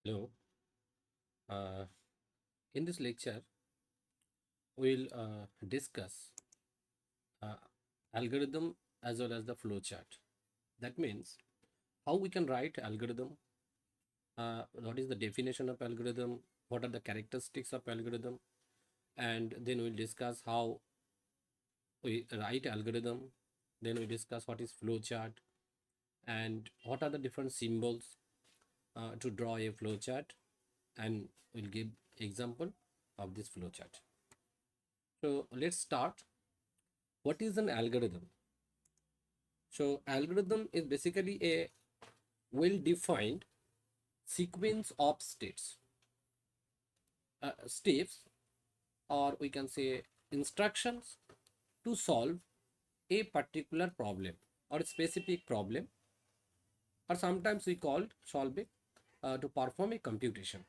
Hello. Uh, in this lecture, we'll discuss uh, algorithm as well as the flowchart. That means how we can write algorithm, what is the definition of algorithm, what are the characteristics of algorithm, and then we'll discuss how we write algorithm. Then we discuss what is flowchart and what are the different symbols to draw a flowchart, and we'll give example of this flowchart. So let's start. What is an algorithm? So algorithm is basically a well-defined sequence of steps, or we can say instructions to solve a particular problem or a specific problem, or sometimes we call solving to perform a computation.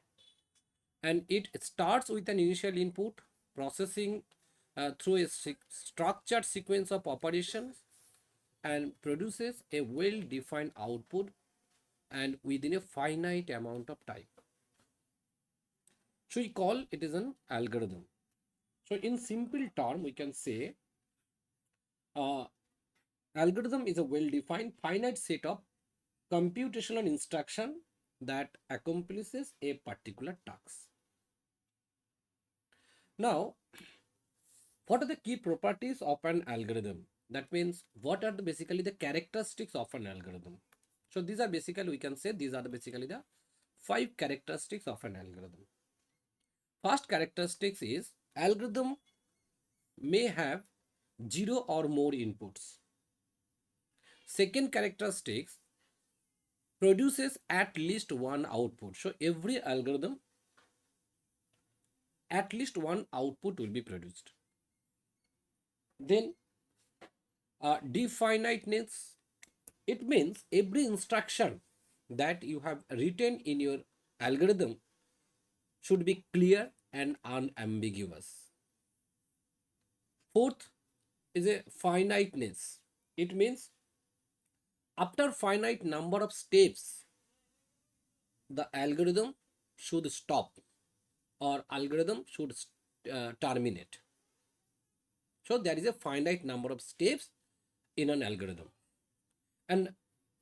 And it starts with an initial input processing through a structured sequence of operations and produces a well-defined output and within a finite amount of time. So we call it is an algorithm. So in simple term, we can say uh, algorithm is a well-defined finite set of computational instruction that accomplishes a particular task. Now, what are the key properties of an algorithm? That means what are basically the characteristics of an algorithm? So these are basically, we can say these are basically the five characteristics of an algorithm. First characteristics is algorithm may have zero or more inputs. Second characteristics produces at least one output. So every algorithm, at least one output will be produced. Then definiteness, it means every instruction that you have written in your algorithm should be clear and unambiguous. Fourth is a finiteness. It means after finite number of steps, the algorithm should stop or algorithm should terminate. So there is a finite number of steps in an algorithm. And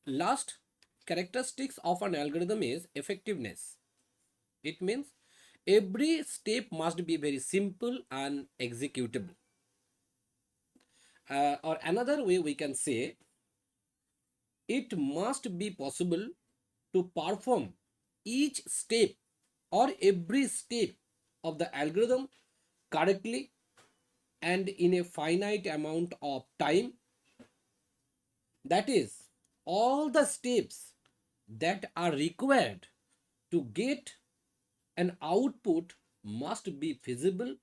last characteristics of an algorithm is effectiveness. It means every step must be very simple and executable. Or another way we can say it must be possible to perform each step or every step of the algorithm correctly and in a finite amount of time. That is, all the steps that are required to get an output must be feasible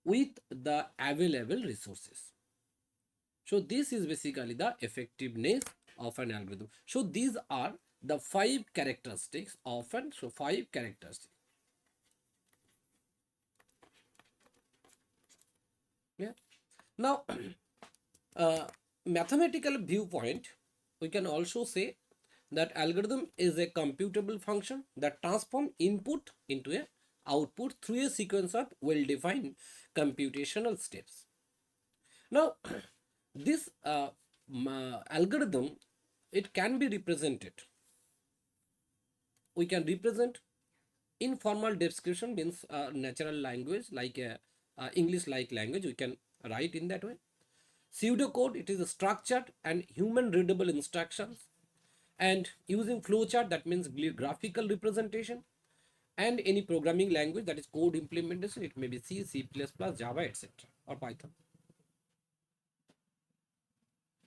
with the available resources. So this is basically the effectiveness of an algorithm. So these are the five characteristics of an, so five characteristics. Yeah. Now, mathematical viewpoint, we can also say that algorithm is a computable function that transform input into a output through a sequence of well-defined computational steps. Now, this algorithm, it can be represented. We can represent informal description means natural language like English like language. We can write in that way. Pseudocode, it is a structured and human readable instructions, and using flowchart, that means graphical representation, and any programming language, that is code implementation, it may be C, C++, Java, etc., or Python.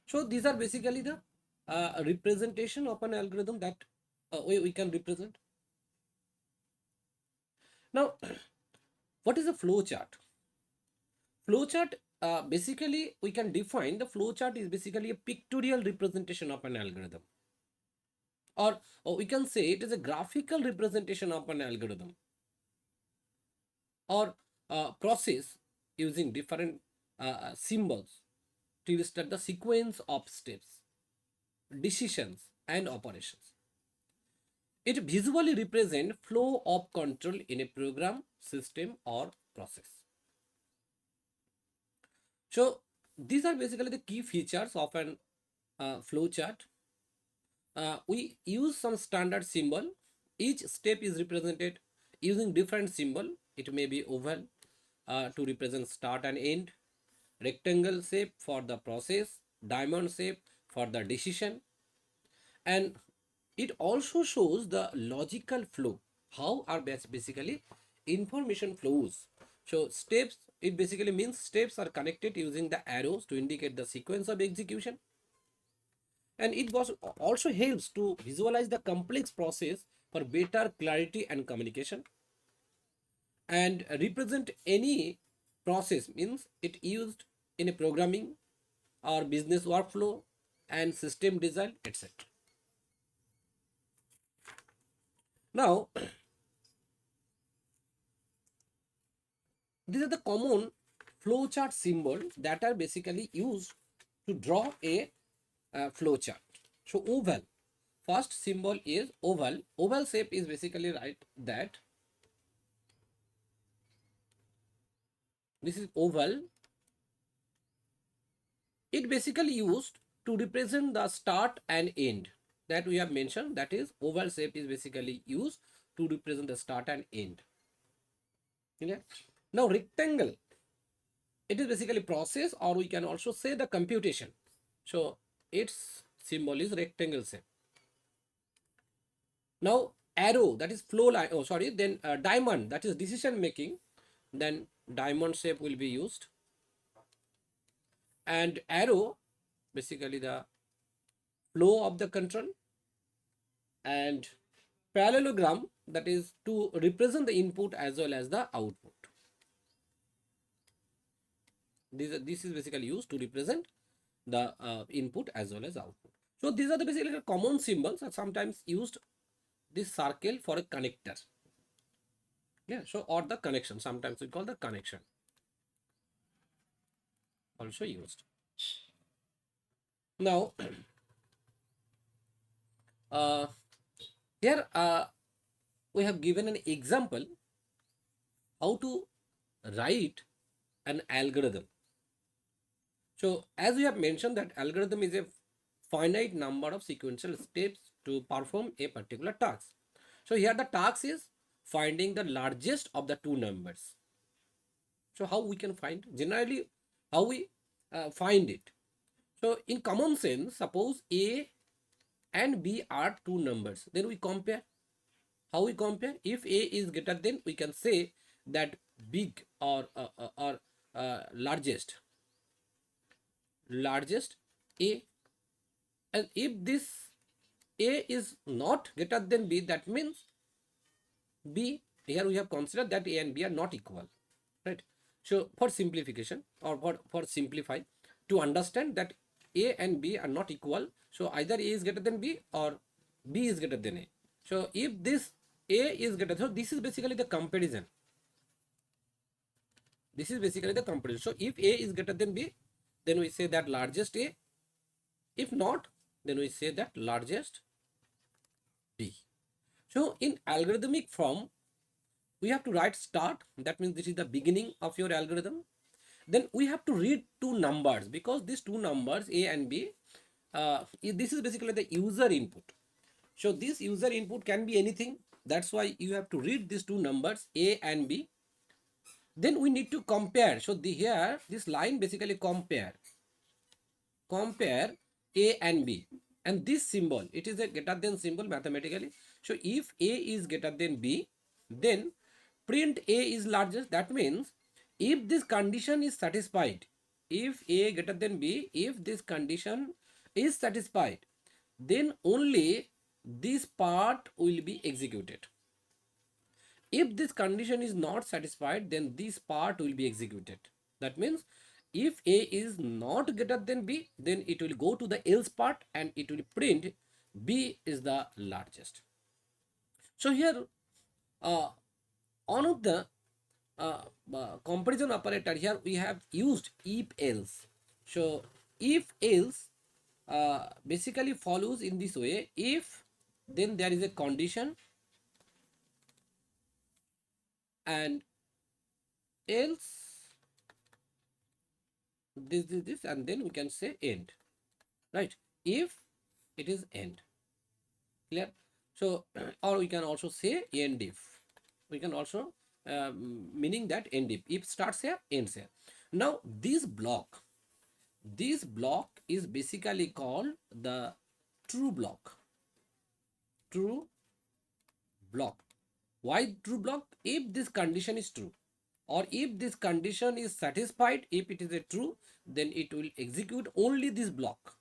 So these are basically the representation of an algorithm that we can represent. Now, what is a flowchart? Flowchart, basically we can define the flowchart is basically a pictorial representation of an algorithm, or we can say it is a graphical representation of an algorithm or process using different symbols to illustrate the sequence of steps, decisions, and operations. It visually represents flow of control in a program, system or process. So these are basically the key features of an flow chart. We use some standard symbol. Each step is represented using different symbol. It may be oval to represent start and end, rectangle shape for the process, diamond shape for the decision, and it also shows the logical flow, how are basically information flows. So steps, it basically means steps are connected using the arrows to indicate the sequence of execution, and it was also helps to visualize the complex process for better clarity and communication. And represent any process means it used in a programming or business workflow and system design, etc. Now these are the common flowchart symbol that are basically used to draw a flowchart. So oval, first symbol is oval. Oval shape is basically right that this is oval. It basically used to represent the start and end that we have mentioned. That is oval shape is basically used to represent the start and end. Okay. Now rectangle, it is basically process, or we can also say the computation. So its symbol is rectangle shape. Now arrow, that is flow line, oh sorry, then diamond, that is decision making, then diamond shape will be used, and arrow basically the flow of the control, and parallelogram, that is to represent the input as well as the output. This is basically used to represent the input as well as output. So these are the basically common symbols are sometimes used, this circle for a connector. Yeah, so or the connection, sometimes we call the connection also used. Now uh, here we have given an example how to write an algorithm. So as we have mentioned that algorithm is a finite number of sequential steps to perform a particular task. So here the task is finding the largest of the two numbers. So how we can find, generally how we find it. So in common sense, suppose A and B are two numbers, then we compare. How we compare? If A is greater than, we can say that big or largest A, and if this A is not greater than B, that means B, here we have considered that A and B are not equal, right? So for simplification, or for simplify, to understand that A and B are not equal, so either A is greater than B or B is greater than A. So if this A is greater, so this is basically the comparison. This is basically the comparison. So if A is greater than B, then we say that largest A. If not, then we say that largest B. So in algorithmic form, we have to write start. That means this is the beginning of your algorithm. Then we have to read two numbers, because these two numbers A and B, this is basically the user input. So this user input can be anything. That's why you have to read these two numbers A and B. Then we need to compare. So here this line basically compare A and B, and this symbol, it is a greater than symbol mathematically. So if A is greater than B, then print A is largest. That means if this condition is satisfied, if A greater than B, if this condition is satisfied, then only this part will be executed. If this condition is not satisfied, then this part will be executed. That means if A is not greater than B, then it will go to the else part and it will print B is the largest. So here on of the comparison operator, here we have used if else. So if else basically follows in this way. If then there is a condition, and else this, and then we can say end, right? If it is end, clear? So or we can also say end if, we can also meaning that end if starts here, ends here. Now this block is basically called the true block. True block. Why true block? If this condition is true, or if this condition is satisfied, if it is a true, then it will execute only this block.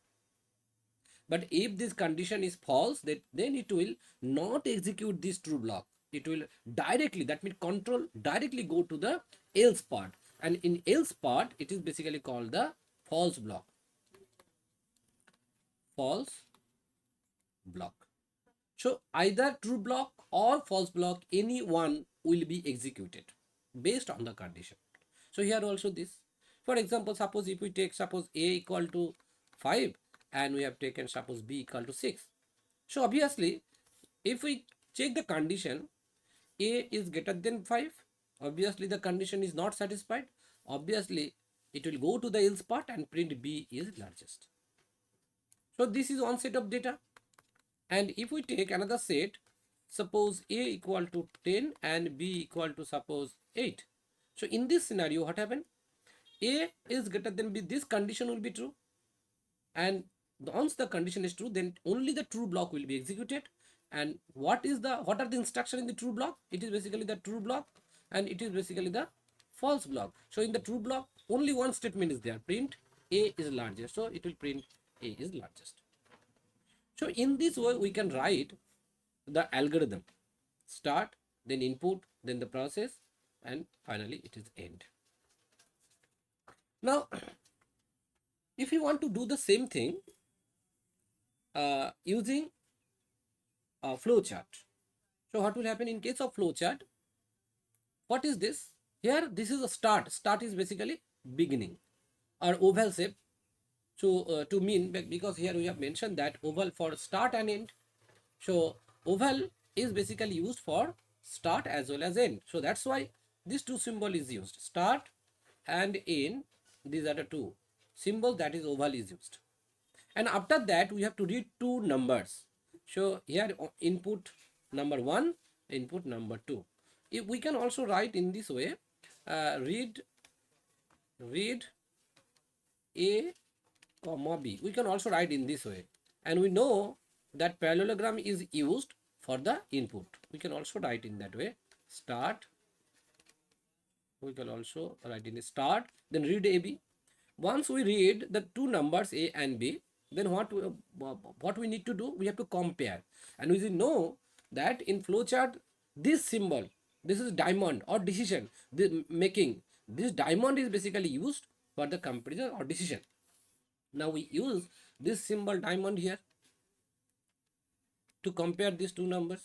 But if this condition is false, then it will not execute this true block. It will directly, that means control directly go to the else part, and in else part it is basically called the false block. False block. So either true block or false block, any one will be executed based on the condition. So here also this. For example, suppose if we take suppose a equal to 5 and we have taken suppose b equal to 6. So obviously if we check the condition, a is greater than 5, obviously the condition is not satisfied. Obviously it will go to the else part and print b is largest. So this is one set of data. And if we take another set, suppose a equal to 10 and b equal to suppose 8. So in this scenario, what happened? A is greater than b, this condition will be true. And once the condition is true, then only the true block will be executed. And what are the instructions in the true block? It is basically the true block, and it is basically the false block. So in the true block, only one statement is there, print a is largest. So it will print a is largest. So in this way, we can write the algorithm: start, then input, then the process, and finally it is end. Now, if you want to do the same thing using a flowchart, so what will happen in case of flowchart? What is this? Here, this is a start. Start is basically beginning or oval shape. So to mean, because here we have mentioned that oval for start and end. So oval is basically used for start as well as end. So that's why this two symbol is used. Start and end, these are the two symbols that is oval is used. And after that we have to read two numbers. So here input number 1, input number 2. If we can also write in this way, read A comma B. We can also write in this way. And we know that parallelogram is used for the input. We can also write in that way. Start. We can also write in start. Then read AB. Once we read the two numbers A and B, then what we need to do? We have to compare. And we know that in flowchart, this symbol, this is diamond or decision making. This diamond is basically used for the comparison or decision. Now we use this symbol diamond here to compare these two numbers.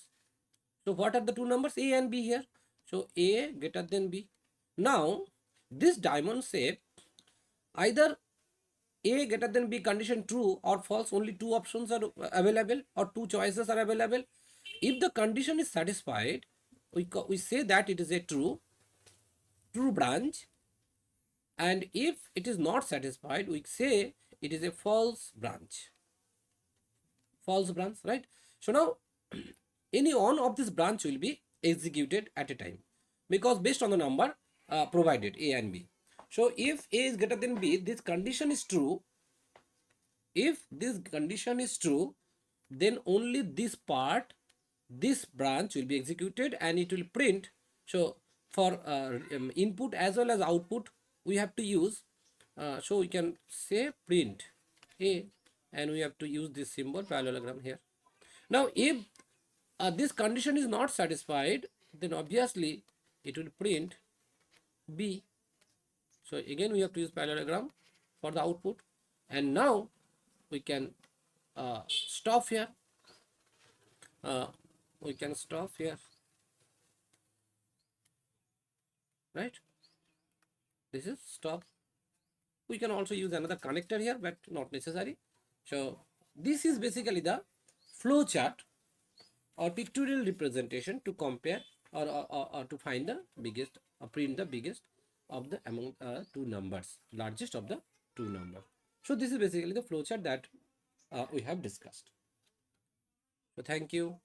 So what are the two numbers? A and B here. So A greater than B. Now this diamond shape, either A greater than B condition true or false, only two options are available or two choices are available. If the condition is satisfied, we say that it is a true branch, and if it is not satisfied, we say it is a false branch. False branch, right? So now any one of this branch will be executed at a time, because based on the number provided A and B. So if A is greater than B, this condition is true. If this condition is true, then only this part, this branch will be executed and it will print. So for input as well as output, we have to use, so we can say print A, and we have to use this symbol parallelogram here. Now if this condition is not satisfied, then obviously it will print B. So again we have to use parallelogram for the output. And now we can stop here. We can stop here, right? This is stop. We can also use another connector here, but not necessary. So this is basically the flow chart or pictorial representation to compare or to find the biggest or print the biggest of the among two numbers, largest of the two numbers. So this is basically the flowchart that we have discussed. So thank you.